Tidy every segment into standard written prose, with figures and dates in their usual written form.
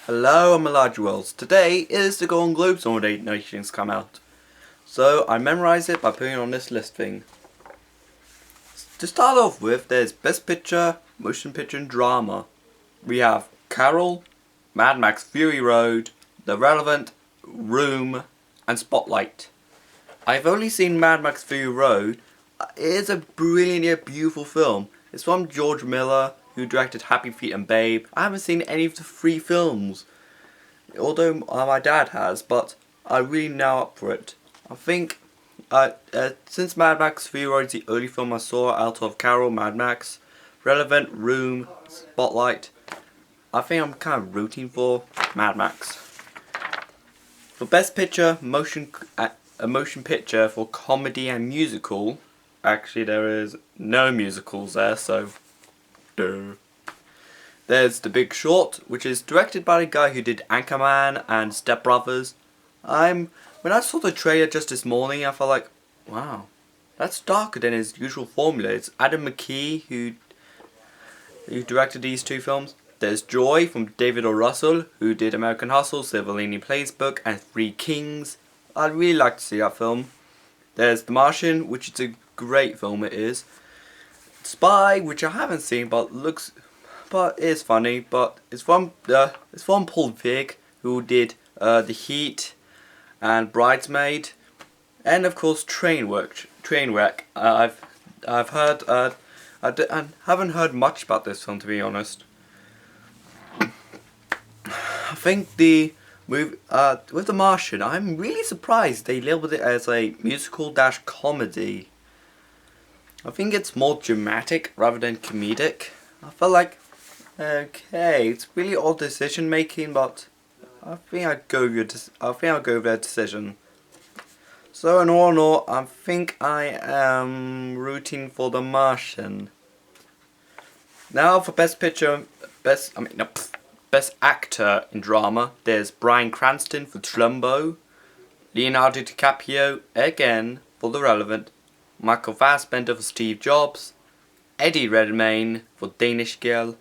Hello, I'm Elijah Wells. Today is the Golden Globes nominations come out. So I memorised it by putting it on this list thing. To start off with, there's Best Picture, Motion Picture and Drama. We have Carol, Mad Max Fury Road, The Relevant, Room, and Spotlight. I've only seen Mad Max Fury Road. It is a brilliantly beautiful film. It's from George Miller, who directed Happy Feet and Babe. I haven't seen any of the three films, although my dad has, but I'm really now up for it. I think since Mad Max Fury Road is the only film I saw out of Carol, Mad Max, Relevant, Room, Spotlight, I think I'm kind of rooting for Mad Max. For Best Picture, a motion picture for comedy and musical. Actually, there is no musicals there, so duh. There's The Big Short, which is directed by the guy who did Anchorman and Step Brothers. When I saw the trailer just this morning, I felt like, wow, that's darker than his usual formula. It's Adam McKay who directed these two films. There's Joy from David O. Russell, who did American Hustle, Silver Linings Playbook, and Three Kings. I'd really like to see that film. There's The Martian, which is a great film, it is. Spy, which I haven't seen, but is funny. But it's from Paul Feig, who did The Heat and Bridesmaid, and of course Trainwreck. I've heard I haven't heard much about this film, to be honest. I think the movie with The Martian, I'm really surprised they labeled it as a musical-comedy. I think it's more dramatic rather than comedic. I felt like, okay, it's really odd decision making, but I think I'll go with their decision. So in all, I think I am rooting for The Martian. Now for Best Actor in Drama, there's Bryan Cranston for Trumbo, Leonardo DiCaprio again for The Relevant, Michael Fassbender for Steve Jobs, Eddie Redmayne for Danish Girl,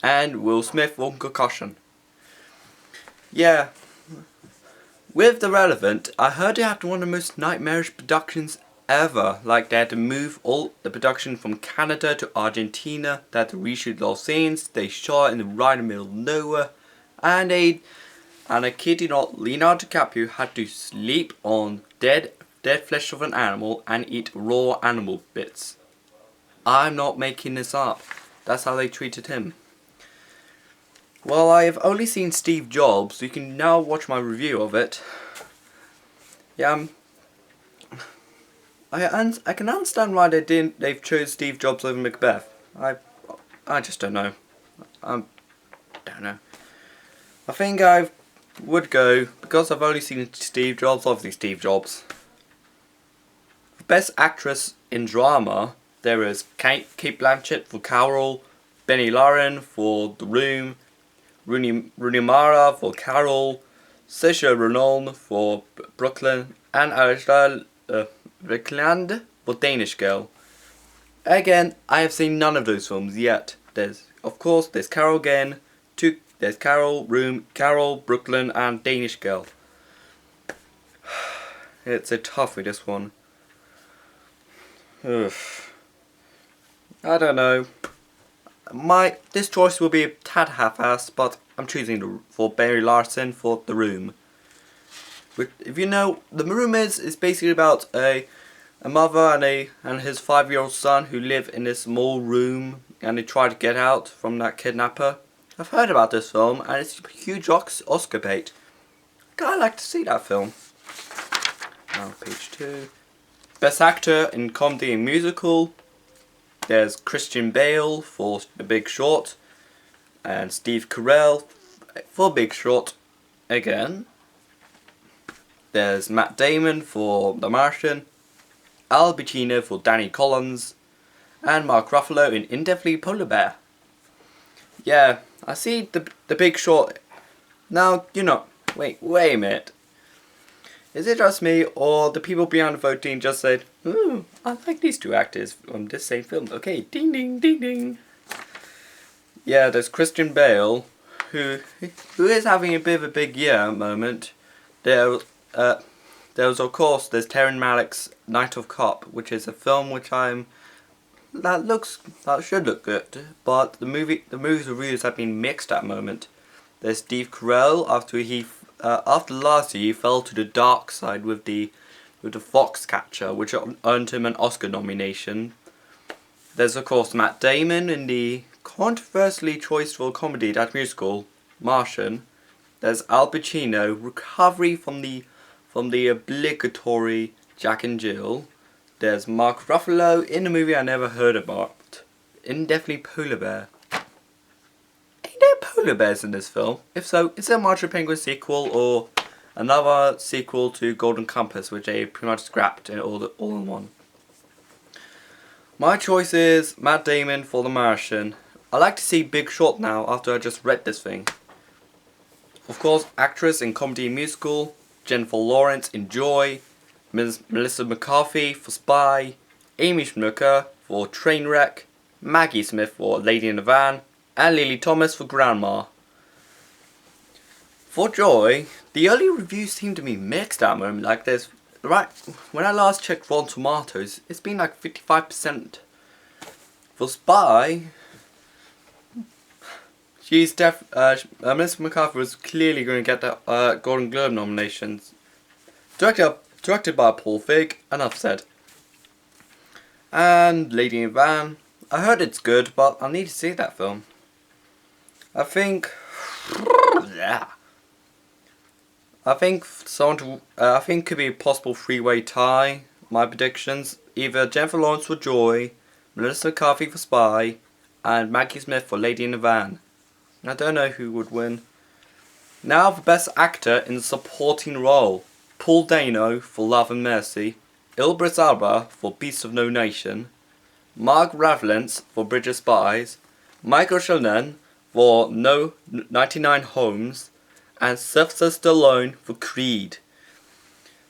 and Will Smith for Concussion. Yeah, with The Relevant, I heard they had one of the most nightmarish productions ever. Like, they had to move all the production from Canada to Argentina. They had to reshoot those scenes. They shot right in the middle of nowhere, and a kid, Leonardo DiCaprio had to sleep on dead flesh of an animal and eat raw animal bits. I'm not making this up. That's how they treated him. Well, I have only seen Steve Jobs, so you can now watch my review of it. Yeah, I can understand why they've chose Steve Jobs over Macbeth. I just don't know. Don't know. I think I would go, because I've only seen Steve Jobs, obviously Steve Jobs. For Best Actress in Drama, there is Cate Blanchett for Carol, Benny Lauren for The Room, Rooney Mara for Carol, Saoirse Ronan for Brooklyn, and Alistair Vikland for Danish Girl. Again, I have seen none of those films yet. There's Carol again, there's Carol, Room, Carol, Brooklyn, and Danish Girl. It's a toughie, this one. Ugh. I don't know. This choice will be a tad half-assed, but I'm choosing for Brie Larson for The Room. If you know, The Room is basically about a mother and his 5-year-old son who live in this small room, and they try to get out from that kidnapper. I've heard about this film, and it's a huge Oscar bait. I'd like to see that film. Now, page 2. Best Actor in Comedy and Musical. There's Christian Bale for The Big Short, and Steve Carell for Big Short again. There's Matt Damon for The Martian, Al Pacino for Danny Collins, and Mark Ruffalo in Indefinitely Polar Bear. Yeah, I see the Big Short. Now, wait a minute. Is it just me, or the people behind the voting just said, ooh, I like these two actors from this same film. Okay, ding ding ding ding. Yeah, there's Christian Bale who is having a bit of a big year at the moment. There's of course there's Terry Malick's Night of Cop, which is a film that should look good, but the movie's reviews have been mixed at the moment. There's Steve Carell after last year he fell to the dark side with the Foxcatcher, which earned him an Oscar nomination. There's of course Matt Damon in the controversially choiced for comedy that musical Martian. There's Al Pacino recovery from the obligatory Jack and Jill. There's Mark Ruffalo in a movie I never heard about, Indefinitely Polar Bear. Ain't there polar bears in this film? If so, is it a Martian Penguin sequel or another sequel to Golden Compass, which they pretty much scrapped all in one? My choice is Matt Damon for The Martian. I like to see Big Short now after I just read this thing. Of course, actress in comedy and musical, Jennifer Lawrence in Joy, Melissa McCarthy for Spy, Amy Schnucker for Trainwreck, Maggie Smith for Lady in the Van, and Lily Thomas for Grandma. For Joy, the early reviews seem to be mixed at the moment. Like when I last checked Rotten Tomatoes, it's been like 55%. For Spy, Melissa McCarthy was clearly going to get the Golden Globe nominations. Directed by Paul Feig, enough said. And Lady in the Van, I heard it's good, but I need to see that film. I think could be a possible three-way tie. My predictions: either Jennifer Lawrence for Joy, Melissa McCarthy for Spy, and Maggie Smith for Lady in the Van. I don't know who would win. Now for Best Actor in a Supporting Role: Paul Dano for Love and Mercy, Idris Elba for Beast of No Nation, Mark Rylance for Bridge of Spies, Michael Shannon for 99 Homes, and Sylvester Stallone for Creed.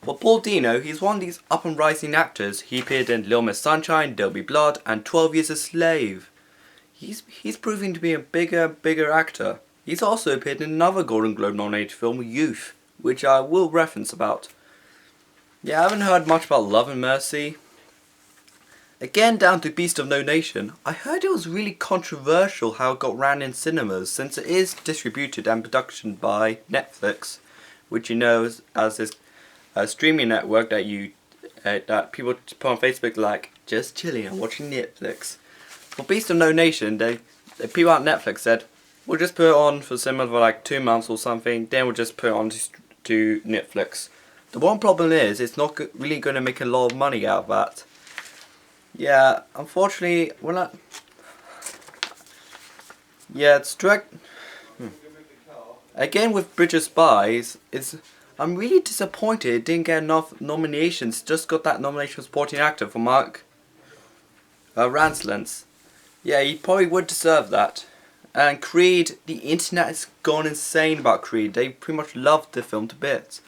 For Paul Dano, he's one of these up and rising actors. He appeared in Little Miss Sunshine, There'll Be Blood, and 12 Years a Slave. He's proving to be a bigger actor. He's also appeared in another Golden Globe nominated film, Youth, which I will reference about. Yeah, I haven't heard much about Love and Mercy. Again, down to Beast of No Nation. I heard it was really controversial how it got ran in cinemas, since it is distributed and production by Netflix, which you know as this streaming network that people put on Facebook like, just chilling and watching Netflix. For Beast of No Nation, the people at Netflix said, we'll just put it on for cinema for like 2 months or something, then we'll just put it on to Netflix. The one problem is, it's not really going to make a lot of money out of that. Yeah, unfortunately, it's direct. Again with Bridge of Spies, I'm really disappointed it didn't get enough nominations. Just got that nomination for supporting actor for Mark Rylance. Yeah, he probably would deserve that. And Creed, the internet has gone insane about Creed. They pretty much loved the film to bits.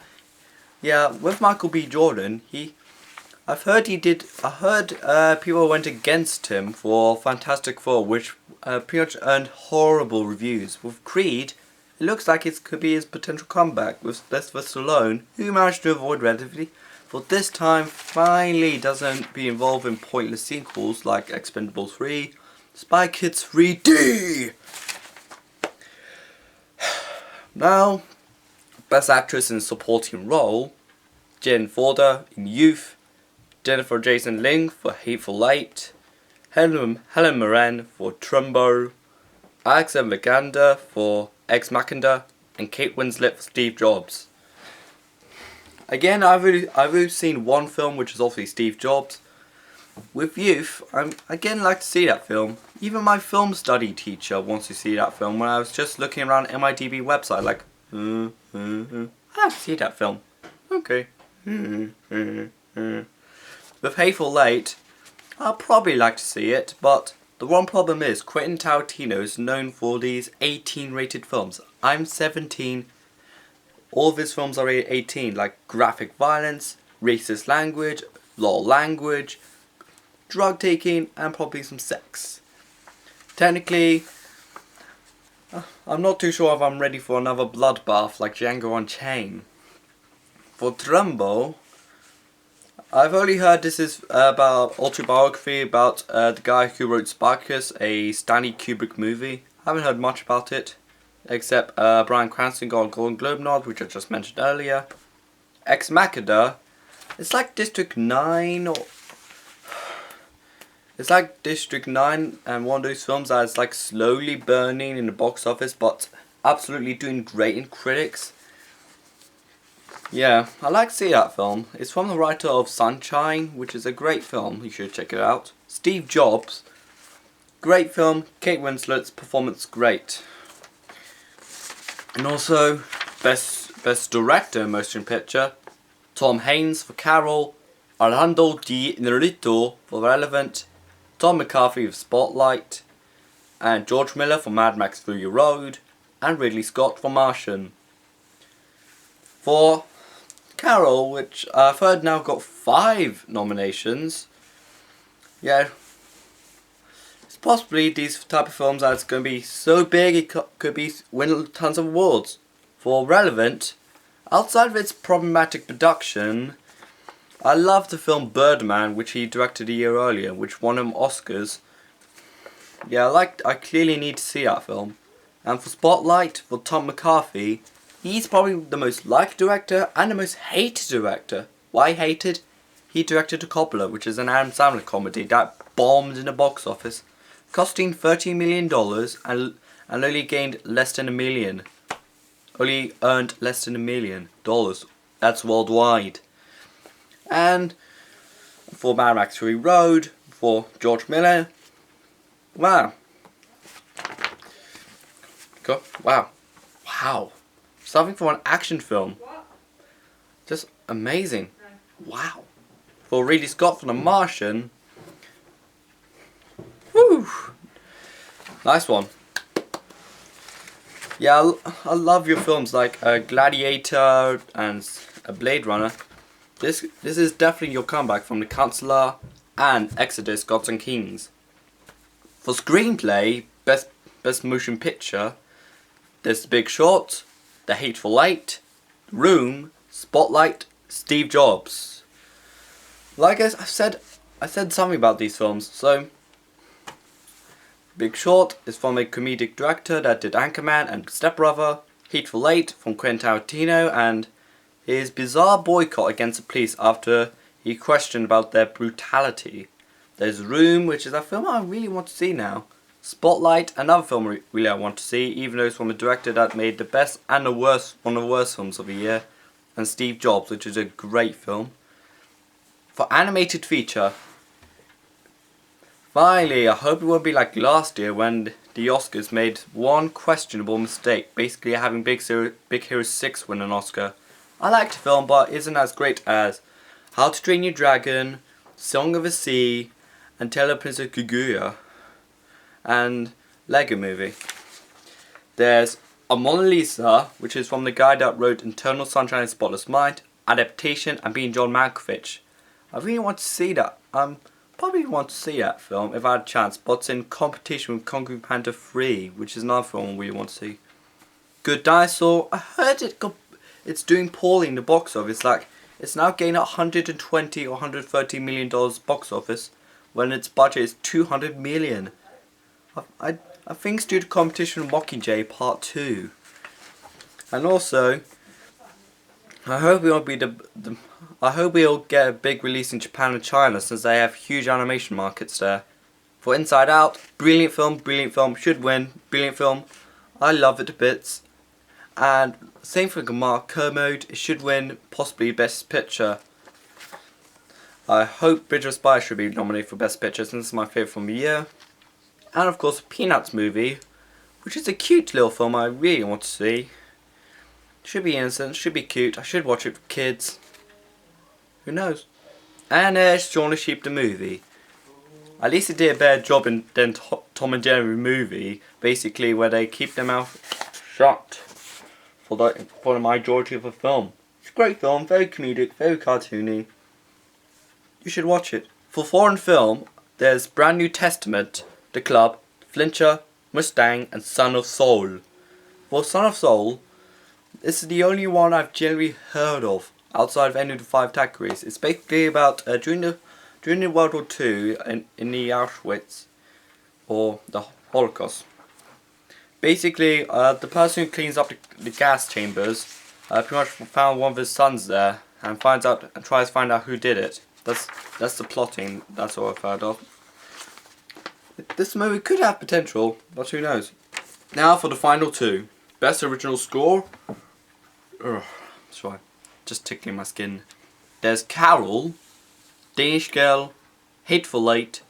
Yeah, with Michael B. Jordan, I heard people went against him for Fantastic Four, which pretty much earned horrible reviews. With Creed, it looks like it could be his potential comeback with Sylvester Stallone, who managed to avoid relatively, for this time finally doesn't be involved in pointless sequels like Expendables 3, Spy Kids 3D. Now, Best Actress in a Supporting Role: Jane Fonda in Youth, Jennifer Jason Leigh for Hateful Eight, Helen Mirren for Trumbo, Alexandra Vikander for Ex Machina, and Kate Winslet for Steve Jobs. Again, I've only seen one film, which is obviously Steve Jobs. With Youth, I again like to see that film. Even my film study teacher wants to see that film. When I was just looking around MIDB website, like, I like to see that film. Okay. With Hateful Eight, I'll probably like to see it, but the one problem is Quentin Tarantino is known for these 18 rated films. I'm 17. All of his films are rated 18, like graphic violence, racist language, law language, drug taking, and probably some sex. Technically, I'm not too sure if I'm ready for another bloodbath like Django Unchained. For Trumbo, I've only heard this is about autobiography about the guy who wrote Spartacus, a Stanley Kubrick movie. I haven't heard much about it, except Bryan Cranston got a Golden Globe nod, which I just mentioned earlier. Ex Machina, it's like District 9 or... It's like District 9 and one of those films that is like slowly burning in the box office but absolutely doing great in critics. Yeah, I like to see that film. It's from the writer of Sunshine, which is a great film. You should check it out. Steve Jobs, great film. Kate Winslet's performance great. And also, best director in motion picture, Tom Haynes for Carol, Alejandro Di Inarritu for Relevant, Tom McCarthy for Spotlight, and George Miller for Mad Max Fury Road, and Ridley Scott for Martian. For Carol, which I've heard now got 5 nominations. Yeah, it's possibly these type of films that it's going to be so big it could be win tons of awards. For Relevant, outside of its problematic production, I love the film Birdman, which he directed a year earlier, which won him Oscars. Yeah, I clearly need to see that film. And for Spotlight, for Tom McCarthy, he's probably the most liked director and the most hated director. Why hated? He directed a Coppola, which is an Adam Sandler comedy that bombed in the box office, costing $30 million and only gained less than $1 million. Only earned less than $1 million. That's worldwide. And for Mad Max Fury Road, for George Miller, wow. Wow. Something for an action film. Just amazing. Wow. For Ridley Scott for The Martian. Woo. Nice one. Yeah, I love your films like Gladiator and Blade Runner. This is definitely your comeback from The Counselor and Exodus: Gods and Kings. For screenplay, best motion picture, there's The Big Short, The Hateful Eight, Room, Spotlight, Steve Jobs. Like I said something about these films. So, Big Short is from a comedic director that did Anchorman and Step Brother. Hateful Eight from Quentin Tarantino and his bizarre boycott against the police after he questioned about their brutality. There's Room, which is a film I really want to see now. Spotlight, another film really I want to see, even though it's from a director that made the best and the worst, one of the worst films of the year. And Steve Jobs, which is a great film. For animated feature, finally, I hope it won't be like last year when the Oscars made one questionable mistake, basically having Big Hero 6 win an Oscar. I liked the film, but it isn't as great as How to Train Your Dragon, Song of the Sea, and Tale of Princess Kaguya, and Lego Movie. There's A Mona Lisa, which is from the guy that wrote Eternal Sunshine of the Spotless Mind, Adaptation, and Being John Malkovich. I really want to see that. Probably want to see that film if I had a chance, but it's in competition with Kung Fu Panda 3, which is another film I really want to see. Good Dinosaur, I heard it's doing poorly in the box office. Like, it's now gaining $120 or $130 million box office when its budget is $200 million. I think it's due to competition with Mockingjay Part 2. And also, I hope we'll get a big release in Japan and China since they have huge animation markets there. For Inside Out, brilliant film, should win, brilliant film. I love it to bits. And same for Mark Kermode, it should win possibly Best Picture. I hope Bridge of Spies should be nominated for Best Picture since it's my favourite film of the year. And of course Peanuts movie, which is a cute little film I really want to see. Should be innocent, should be cute, I should watch it for kids. Who knows? And there's Shaun the Sheep the movie. At least it did a better job than Tom and Jerry movie, basically where they keep their mouth shut for the majority of the film. It's a great film, very comedic, very cartoony. You should watch it. For foreign film, there's Brand New Testament, The Club, Flincher, Mustang, and Son of Soul. For Son of Soul, this is the only one I've generally heard of outside of any of the 5 categories. It's basically about during the World War II in the Auschwitz or the Holocaust. Basically, the person who cleans up the gas chambers pretty much found one of his sons there and tries to find out who did it. That's the plotting. That's all I've heard of. This movie could have potential, but who knows? Now for the final 2. Best Original Score. Ugh, sorry, just tickling my skin. There's Carol, Danish Girl, Hateful Eight,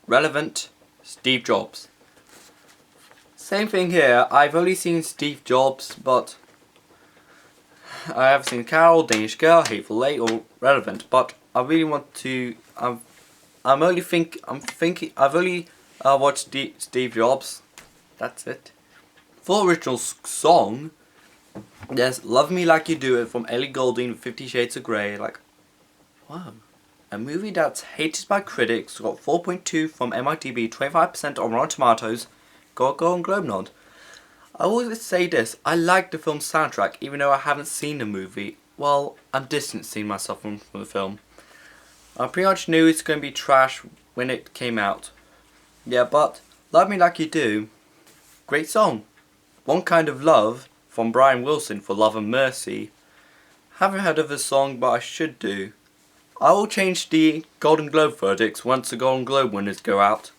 Relevant, Steve Jobs. Same thing here. I've only seen Steve Jobs, but I have seen Carol, Danish Girl, Hateful Eight, or Relevant. But I really want to. I've only watched Steve Jobs. That's it. For original song, there's "Love Me Like You Do It" from Ellie Goulding, 50 Shades of Grey. Like, wow. A movie that's hated by critics, got 4.2 from MIDB, 25% on Rotten Tomatoes, got a Golden Globe nod. I always say this, I like the film's soundtrack, even though I haven't seen the movie. Well, I'm distancing myself from the film. I pretty much knew it's going to be trash when it came out. Yeah, but Love Me Like You Do, great song. One Kind of Love from Brian Wilson for Love and Mercy. Haven't heard of this song, but I should do. I will change the Golden Globe verdicts once the Golden Globe winners go out.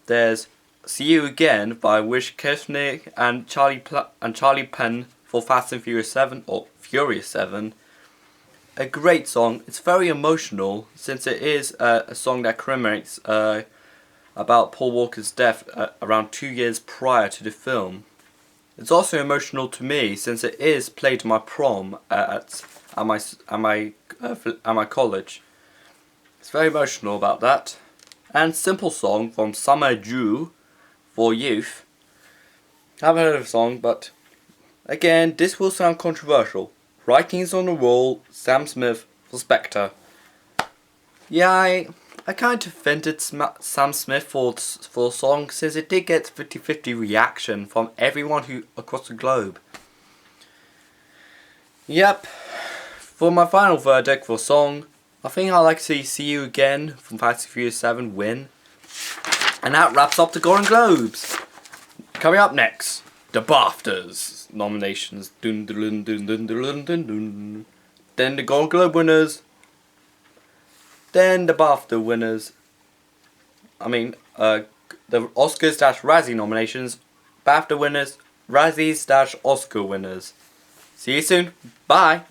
There's See You Again by Wish Kershner and Charlie Penn for Fast and Furious 7 or Furious 7. A great song. It's very emotional since it is a song that commemorates about Paul Walker's death around 2 years prior to the film. It's also emotional to me since it is played at my prom at my college. It's very emotional about that. And Simple Song from Summer Jew for Youth. Haven't heard of the song, but again, this will sound controversial. Writings on the Wall, Sam Smith for Spectre. Yeah, I kind of offended Sam Smith for the song since it did get 50-50 reaction from everyone who across the globe. Yep. For my final verdict for song, I think I'd like to see You Again from Fast and Furious 7 win. And that wraps up the Golden Globes. Coming up next, the BAFTAs nominations. Dun, dun, dun, dun, dun, dun, dun. Then the Golden Globe winners. Then the BAFTA winners. I mean, the Oscars/Razzie nominations. BAFTA winners. Razzies/Oscar winners. See you soon. Bye.